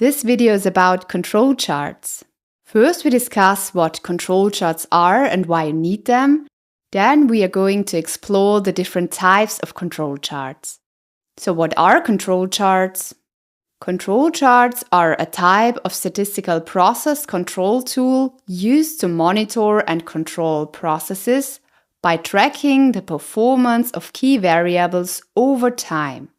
This video is about control charts. First, we discuss what control charts are and why you need them. Then we are going to explore the different types of control charts. So what are control charts? Control charts are a type of statistical process control tool used to monitor and control processes by tracking the performance of key variables over time.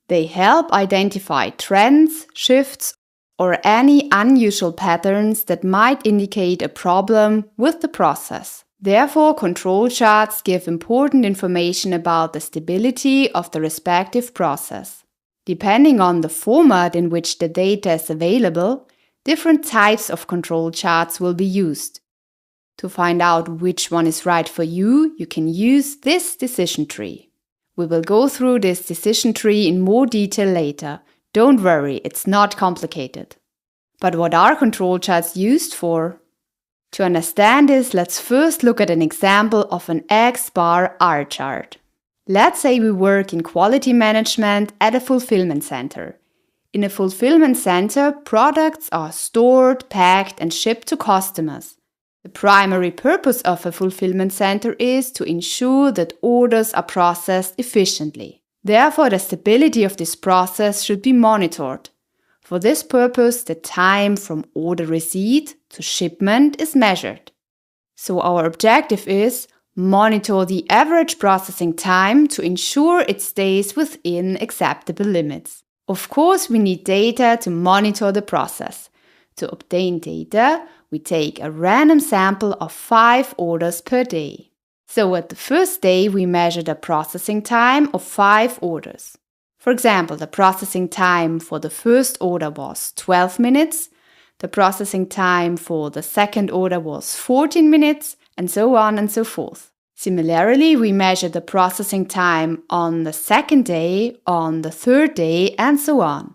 They help identify trends, shifts, or any unusual patterns that might indicate a problem with the process. Therefore, control charts give important information about the stability of the respective process. Depending on the format in which the data is available, different types of control charts will be used. To find out which one is right for you, you can use this decision tree. We will go through this decision tree in more detail later. Don't worry, it's not complicated. But what are control charts used for? To understand this, let's first look at an example of an X-bar R chart. Let's say we work in quality management at a fulfillment center. In a fulfillment center, products are stored, packed, and shipped to customers. The primary purpose of a fulfillment center is to ensure that orders are processed efficiently. Therefore, the stability of this process should be monitored. For this purpose, the time from order receipt to shipment is measured. So our objective is monitor the average processing time to ensure it stays within acceptable limits. Of course, we need data to monitor the process. To obtain data, we take a random sample of 5 orders per day. So at the first day, we measure the processing time of 5 orders. For example, the processing time for the first order was 12 minutes, the processing time for the second order was 14 minutes, and so on and so forth. Similarly, we measure the processing time on the second day, on the third day, and so on.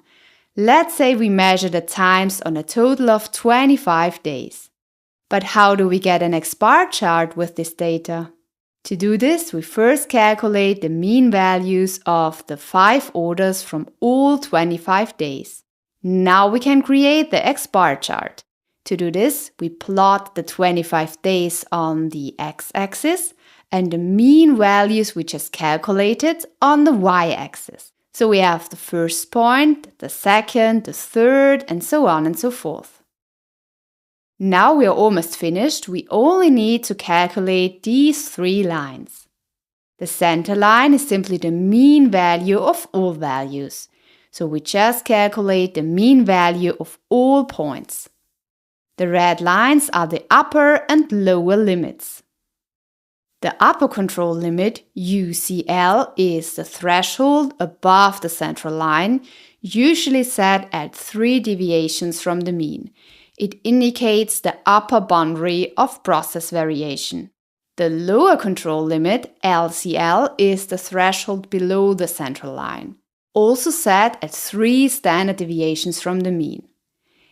Let's say we measure the times on a total of 25 days. But how do we get an X-bar chart with this data? To do this, we first calculate the mean values of the 5 orders from all 25 days. Now we can create the X-bar chart. To do this, we plot the 25 days on the x-axis and the mean values we just calculated on the y-axis. So we have the first point, the second, the third, and so on and so forth. Now we are almost finished. We only need to calculate these 3 lines. The center line is simply the mean value of all values. So we just calculate the mean value of all points. The red lines are the upper and lower limits. The upper control limit, UCL, is the threshold above the central line, usually set at 3 deviations from the mean. It indicates the upper boundary of process variation. The lower control limit, LCL, is the threshold below the central line, also set at 3 standard deviations from the mean.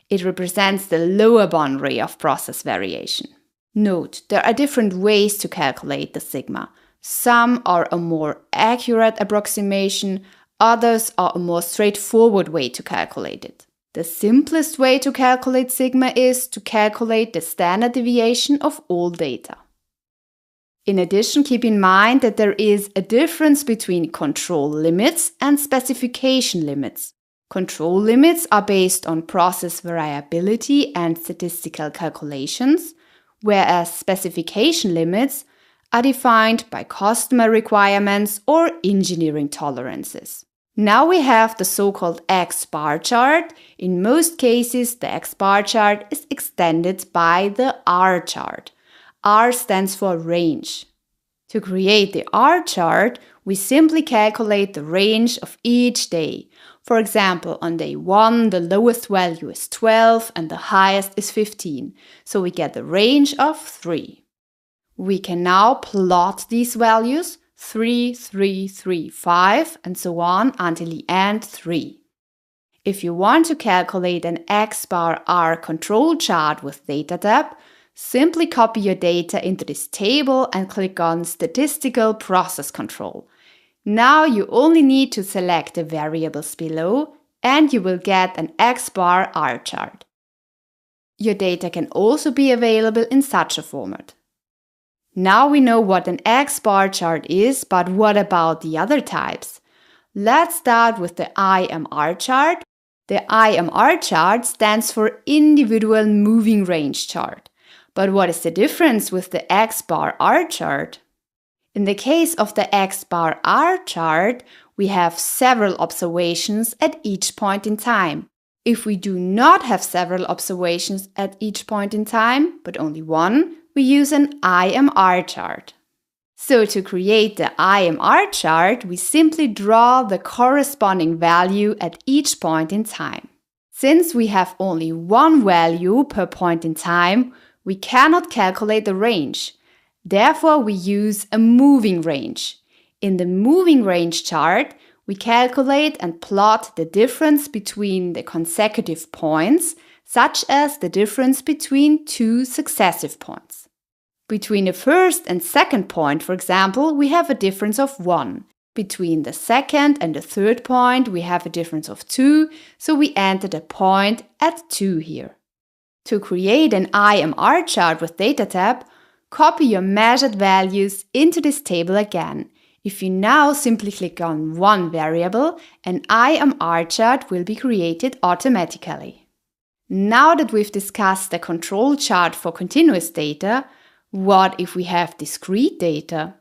It represents the lower boundary of process variation. Note, there are different ways to calculate the sigma. Some are a more accurate approximation, others are a more straightforward way to calculate it. The simplest way to calculate sigma is to calculate the standard deviation of all data. In addition, keep in mind that there is a difference between control limits and specification limits. Control limits are based on process variability and statistical calculations, whereas specification limits are defined by customer requirements or engineering tolerances. Now we have the so-called X-bar chart. In most cases, the X-bar chart is extended by the R chart. R stands for range. To create the R chart, we simply calculate the range of each day. For example, on day 1, the lowest value is 12 and the highest is 15. So we get the range of 3. We can now plot these values 3, 3, 3, 5, and so on until the end 3. If you want to calculate an X-bar R control chart with data tab, simply copy your data into this table and click on Statistical Process Control. Now you only need to select the variables below, and you will get an X-bar R chart. Your data can also be available in such a format. Now we know what an X-bar chart is, but what about the other types? Let's start with the IMR chart. The IMR chart stands for Individual Moving Range Chart. But what is the difference with the X-bar R chart? In the case of the X-bar R chart, we have several observations at each point in time. If we do not have several observations at each point in time, but only one, we use an IMR chart. So to create the IMR chart, we simply draw the corresponding value at each point in time. Since we have only one value per point in time, we cannot calculate the range. Therefore, we use a moving range. In the moving range chart, we calculate and plot the difference between the consecutive points, such as the difference between two successive points. Between the first and second point, for example, we have a difference of 1. Between the second and the third point, we have a difference of 2, so we enter the point at 2 here. To create an IMR chart with Data tab, copy your measured values into this table again. If you now simply click on one variable, an IMR chart will be created automatically. Now that we've discussed the control chart for continuous data, what if we have discrete data?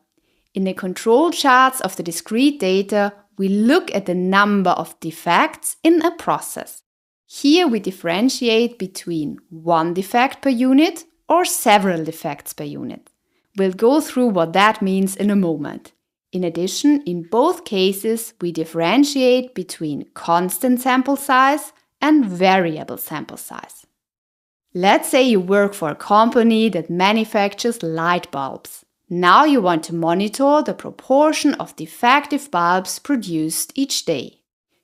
In the control charts of the discrete data, we look at the number of defects in a process. Here we differentiate between one defect per unit or several defects per unit. We'll go through what that means in a moment. In addition, in both cases, we differentiate between constant sample size and variable sample size. Let's say you work for a company that manufactures light bulbs. Now you want to monitor the proportion of defective bulbs produced each day.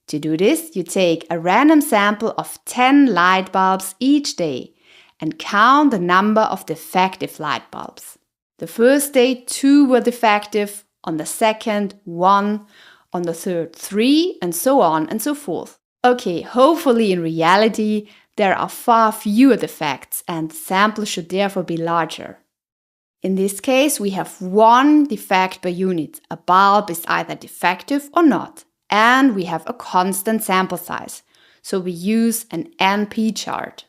To do this, you take a random sample of 10 light bulbs each day and count the number of defective light bulbs. The first day, 2 were defective, on the second, 1, on the third, 3, and so on and so forth. Okay, hopefully in reality, there are far fewer defects and the sample should therefore be larger. In this case, we have one defect per unit. A bulb is either defective or not, and we have a constant sample size. So we use an NP chart.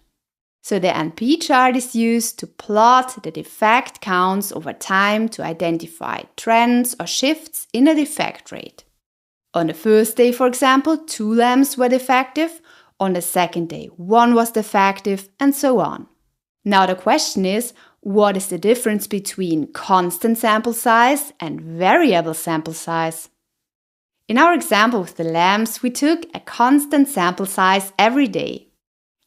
So the NP chart is used to plot the defect counts over time to identify trends or shifts in a defect rate. On the first day, for example, 2 lamps were defective. On the second day, 1 was defective, and so on. Now the question is, what is the difference between constant sample size and variable sample size? In our example with the lamps, we took a constant sample size every day.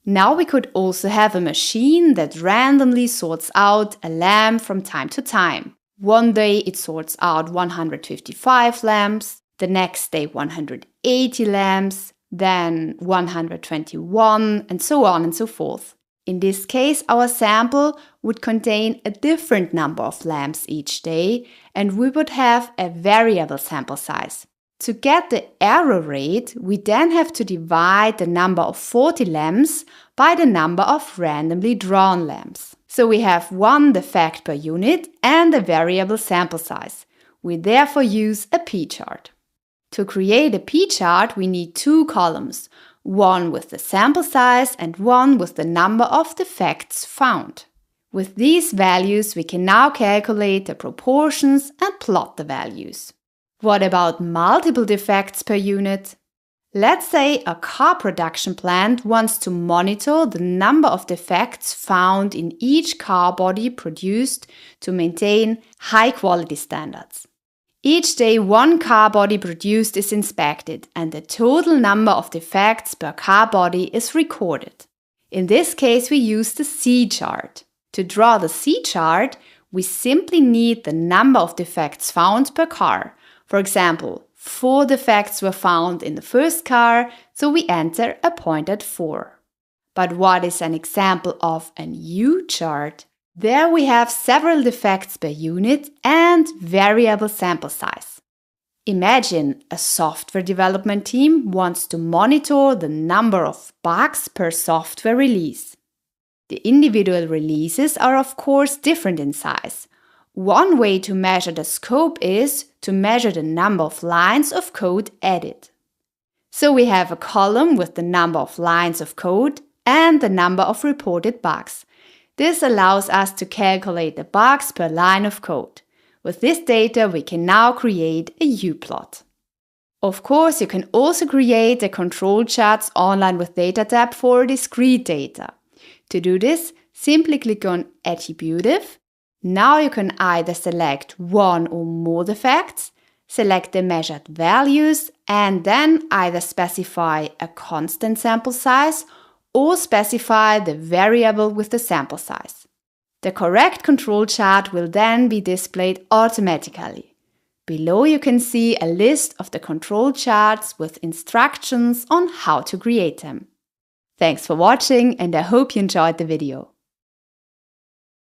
Now we could also have a machine that randomly sorts out a lamp from time to time. One day it sorts out 155 lamps, the next day 180 lamps, then 121, and so on and so forth. In this case, our sample would contain a different number of lamps each day, and we would have a variable sample size. To get the error rate, we then have to divide the number of 40 lamps by the number of randomly drawn lamps. So we have one defect per unit and a variable sample size. We therefore use a p-chart. To create a p-chart, we need 2 columns, one with the sample size and one with the number of defects found. With these values, we can now calculate the proportions and plot the values. What about multiple defects per unit? Let's say a car production plant wants to monitor the number of defects found in each car body produced to maintain high quality standards. Each day, one car body produced is inspected and the total number of defects per car body is recorded. In this case, we use the C chart. To draw the C chart, we simply need the number of defects found per car. For example, 4 defects were found in the first car, so we enter a point at 4. But what is an example of an U chart? There we have several defects per unit and variable sample size. Imagine a software development team wants to monitor the number of bugs per software release. The individual releases are of course different in size. One way to measure the scope is to measure the number of lines of code added. So we have a column with the number of lines of code and the number of reported bugs. This allows us to calculate the bugs per line of code. With this data, we can now create a U-plot. Of course, you can also create the control charts online with Data tab for discrete data. To do this, simply click on Attributive. Now you can either select one or more defects, select the measured values, and then either specify a constant sample size or specify the variable with the sample size. The correct control chart will then be displayed automatically. Below you can see a list of the control charts with instructions on how to create them. Thanks for watching, and I hope you enjoyed the video.